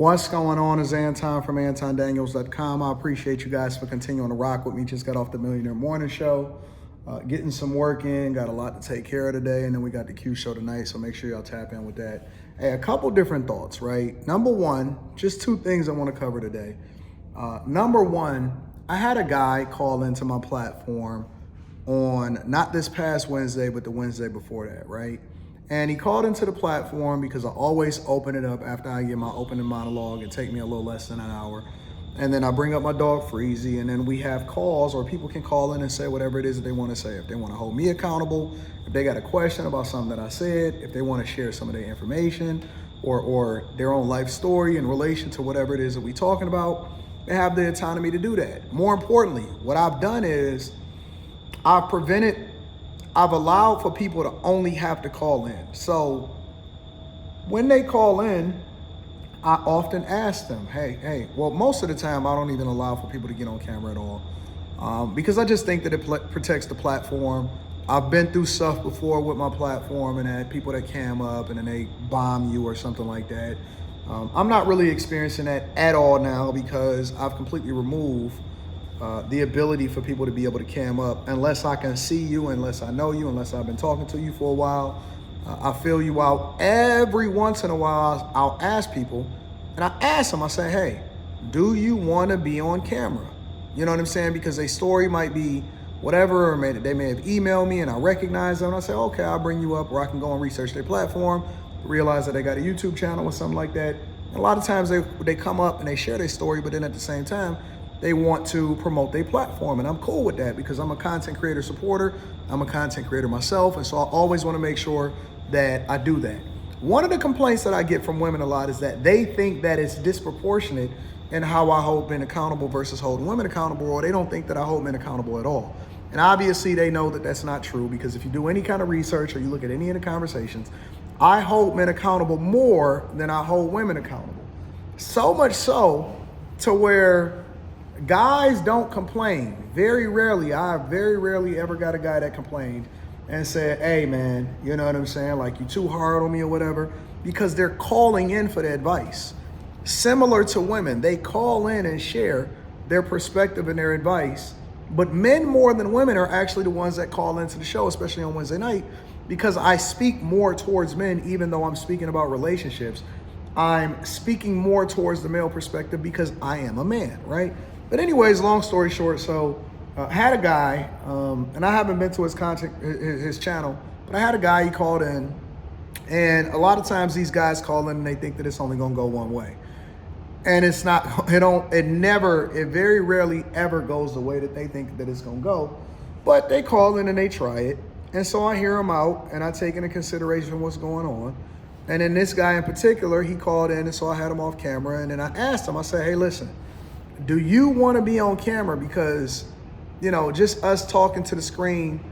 What's going on? Is Anton from antondaniels.com. I appreciate you guys for continuing to rock with me. Just got off the Millionaire Morning Show, getting some work in, got a lot to take care of today, and then we got the Q show tonight, so make sure y'all tap in with that. Hey, a couple different thoughts, right? Number one, just two things I want to cover today. Number one, I had a guy call into my platform on not this past Wednesday, but the Wednesday before that, right? And he called into the platform because I always open it up after I get my opening monologue. It take me a little less than an hour. And then I bring up my dog Freezy, and then we have calls, or people can call in and say whatever it is that they want to say. If they want to hold me accountable, if they got a question about something that I said, if they want to share some of their information or their own life story in relation to whatever it is that we're talking about, they have the autonomy to do that. More importantly, what I've done is I've allowed for people to only have to call in. So when they call in, I often ask them, well, most of the time I don't even allow for people to get on camera at all, because I just think that it protects the platform. I've been through stuff before with my platform and had people that cam up and then they bomb you or something like that. I'm not really experiencing that at all now because I've completely removed the ability for people to be able to cam up unless I can see you, unless I know you, unless I've been talking to you for a while. I fill you out. Every once in a while, I'll ask people, and I ask them, I say, hey, do you want to be on camera? You know what I'm saying? Because a story might be whatever, or they may have emailed me and I recognize them. And I say, okay, I'll bring you up, or I can go and research their platform, realize that they got a YouTube channel or something like that. And a lot of times they come up and they share their story, but then at the same time, they want to promote their platform. And I'm cool with that because I'm a content creator supporter. I'm a content creator myself. And so I always want to make sure that I do that. One of the complaints that I get from women a lot is that they think that it's disproportionate in how I hold men accountable versus holding women accountable, or they don't think that I hold men accountable at all. And obviously they know that that's not true because if you do any kind of research or you look at any of the conversations, I hold men accountable more than I hold women accountable. So much so to where guys don't complain. I very rarely ever got a guy that complained and said, hey man, you know what I'm saying? Like, you too hard on me or whatever, because they're calling in for the advice. Similar to women, they call in and share their perspective and their advice. But men more than women are actually the ones that call into the show, especially on Wednesday night, because I speak more towards men, even though I'm speaking about relationships. I'm speaking more towards the male perspective because I am a man, right? But anyways, long story short, so had a guy, and I haven't been to his channel, but I had a guy, he called in, and a lot of times these guys call in and they think that it's only gonna go one way. And it's not, it very rarely ever goes the way that they think that it's gonna go, but they call in and they try it. And so I hear them out and I take into consideration what's going on. And then this guy in particular, he called in, and so I had him off camera, and then I asked him, I said, hey, listen, do you want to be on camera? Because, just us talking to the screen,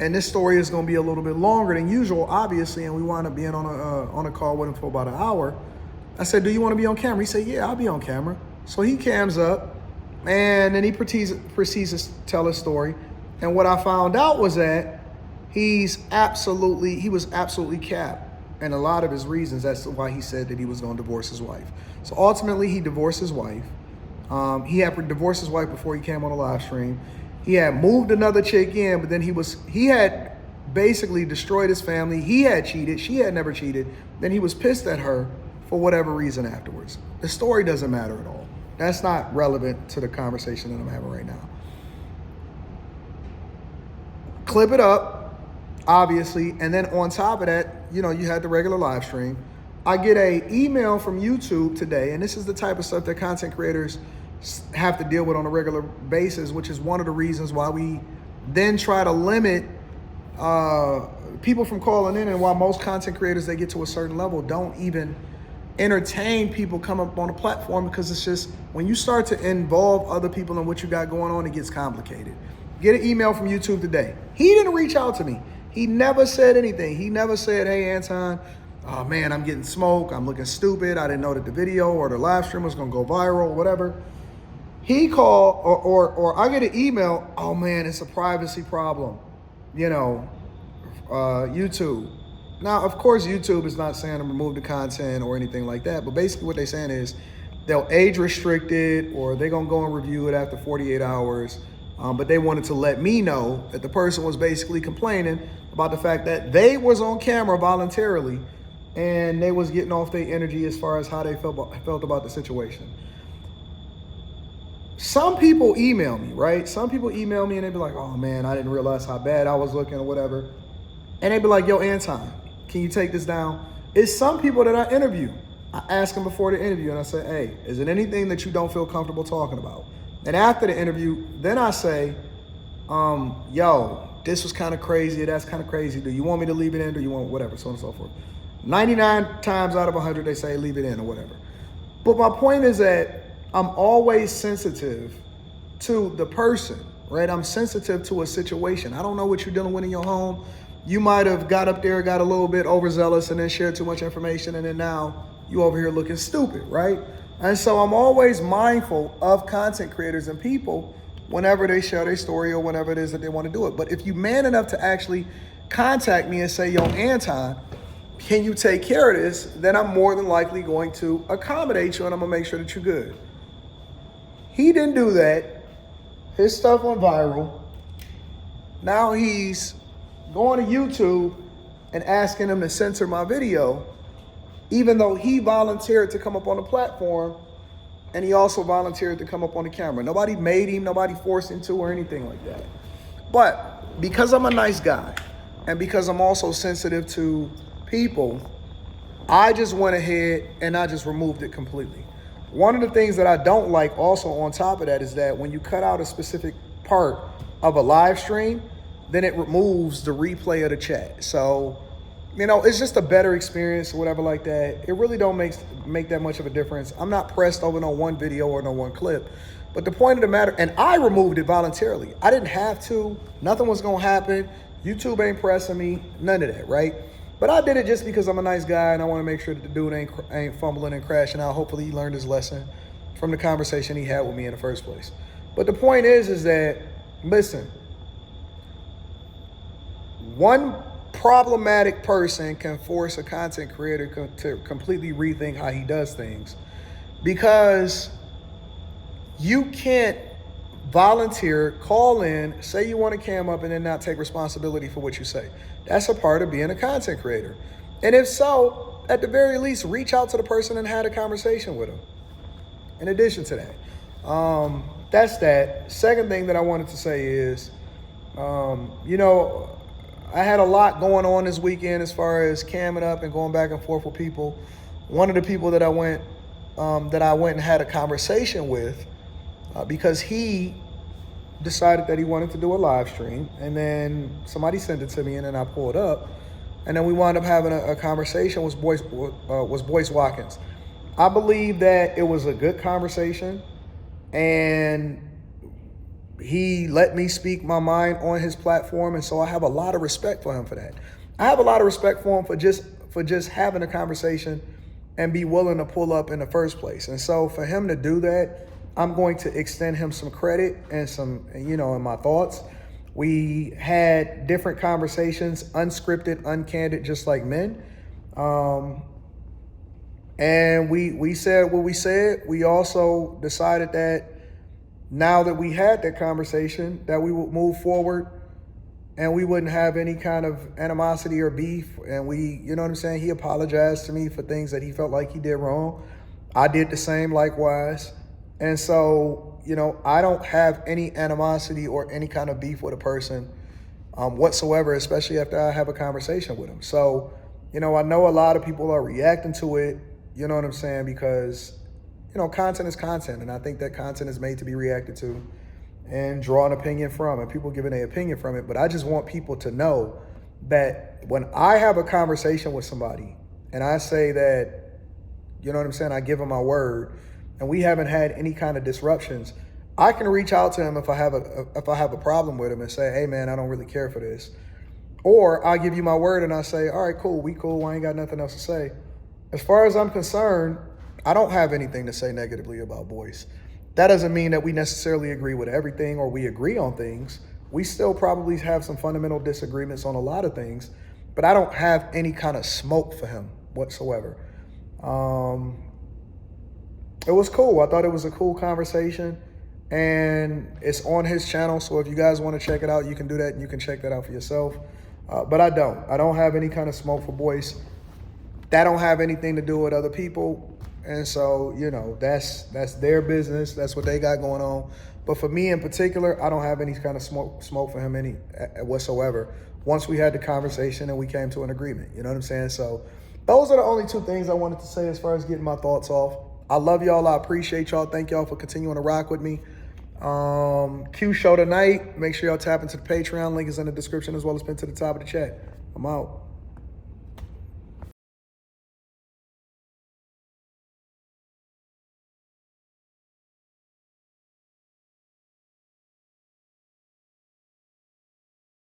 and this story is going to be a little bit longer than usual, obviously, and we wound up being on a call with him for about an hour. I said, do you want to be on camera? He said, yeah, I'll be on camera. So he cams up, and then he proceeds to tell his story. And what I found out was that he was absolutely capped. And a lot of his reasons as to why he said that he was going to divorce his wife. So ultimately, he divorced his wife. He had divorced his wife before he came on the live stream. He had moved another chick in, but then he had basically destroyed his family. He had cheated. She had never cheated. Then he was pissed at her for whatever reason afterwards. The story doesn't matter at all. That's not relevant to the conversation that I'm having right now. Clip it up, obviously, and then on top of that, you had the regular live stream. I get an email from YouTube today, and this is the type of stuff that content creators have to deal with on a regular basis, which is one of the reasons why we then try to limit people from calling in, and why most content creators that get to a certain level don't even entertain people come up on a platform, because it's just, when you start to involve other people in what you got going on, it gets complicated. Get an email from YouTube today. He didn't reach out to me. He never said anything. He never said, hey, Anton, oh man, I'm getting smoke. I'm looking stupid. I didn't know that the video or the live stream was going to go viral or whatever. He called, or I get an email, oh man, it's a privacy problem, YouTube. Now, of course, YouTube is not saying to remove the content or anything like that, but basically what they're saying is, they'll age restrict it, or they're gonna go and review it after 48 hours. But they wanted to let me know that the person was basically complaining about the fact that they was on camera voluntarily and they was getting off their energy as far as how they felt about the situation. Some people email me, right? Some people email me and they be like, oh man, I didn't realize how bad I was looking or whatever. And they be like, yo, Anton, can you take this down? It's some people that I interview. I ask them before the interview and I say, hey, is it anything that you don't feel comfortable talking about? And after the interview, then I say, yo, this was kind of crazy, that's kind of crazy. Do you want me to leave it in? Do you want whatever, so on and so forth. 99 times out of 100, they say leave it in or whatever. But my point is that I'm always sensitive to the person, right? I'm sensitive to a situation. I don't know what you're dealing with in your home. You might have got up there, got a little bit overzealous and then shared too much information, and then now you over here looking stupid, right? And so I'm always mindful of content creators and people whenever they share their story or whenever it is that they want to do it. But if you man enough to actually contact me and say, yo, Anton, can you take care of this? Then I'm more than likely going to accommodate you and I'm gonna make sure that you're good. He didn't do that. His stuff went viral. Now he's going to YouTube and asking them to censor my video, even though he volunteered to come up on the platform and he also volunteered to come up on the camera. Nobody made him, nobody forced him to or anything like that. But because I'm a nice guy and because I'm also sensitive to people, I just went ahead and I just removed it completely. One of the things that I don't like also on top of that is that when you cut out a specific part of a live stream, then it removes the replay of the chat. So, you know, it's just a better experience or whatever like that. It really don't make that much of a difference. I'm not pressed over no one video or no one clip. But the point of the matter, and I removed it voluntarily. I didn't have to. Nothing was gonna happen. YouTube ain't pressing me, none of that, right? But I did it just because I'm a nice guy and I want to make sure that the dude ain't fumbling and crashing out. Hopefully he learned his lesson from the conversation he had with me in the first place. But the point is that, listen, one problematic person can force a content creator to completely rethink how he does things, because you can't volunteer, call in, say you want to cam up and then not take responsibility for what you say. That's a part of being a content creator. And if so, at the very least, reach out to the person and have a conversation with them. In addition to that, that's that. Second thing that I wanted to say is, you know, I had a lot going on this weekend as far as camming up and going back and forth with people. One of the people that I went and had a conversation with, because he decided that he wanted to do a live stream, and then somebody sent it to me and then I pulled up, and then we wound up having a conversation with Boyce Watkins. I believe that it was a good conversation and he let me speak my mind on his platform, and so I have a lot of respect for him for that. I have a lot of respect for him for just having a conversation and be willing to pull up in the first place. And so for him to do that, I'm going to extend him some credit and some, you know, in my thoughts. We had different conversations, unscripted, uncandid, just like men. And we said what we said. We also decided that now that we had that conversation, that we would move forward and we wouldn't have any kind of animosity or beef. And we, you know what I'm saying? He apologized to me for things that he felt like he did wrong. I did the same likewise. And so, you know, I don't have any animosity or any kind of beef with a person whatsoever, especially after I have a conversation with him. So, you know, I know a lot of people are reacting to it, you know what I'm saying, because, you know, content is content. And I think that content is made to be reacted to and draw an opinion from, and people giving their opinion from it. But I just want people to know that when I have a conversation with somebody and I say that, you know what I'm saying, I give them my word, and we haven't had any kind of disruptions, I can reach out to him if I have a problem with him and say, hey man, I don't really care for this. Or I give you my word and I say, all right, cool, we cool, I ain't got nothing else to say. As far as I'm concerned, I don't have anything to say negatively about Boyce. That doesn't mean that we necessarily agree with everything or we agree on things. We still probably have some fundamental disagreements on a lot of things, but I don't have any kind of smoke for him whatsoever. it was cool. I thought it was a cool conversation, and it's on his channel. So if you guys want to check it out, you can do that, and you can check that out for yourself. But I don't have any kind of smoke for Boyce. That don't have anything to do with other people. And so, that's their business. That's what they got going on. But for me in particular, I don't have any kind of smoke for him whatsoever. Once we had the conversation and we came to an agreement, you know what I'm saying? So those are the only two things I wanted to say as far as getting my thoughts off. I love y'all. I appreciate y'all. Thank y'all for continuing to rock with me. Q show tonight. Make sure y'all tap into the Patreon. Link is in the description as well as pinned to the top of the chat. I'm out.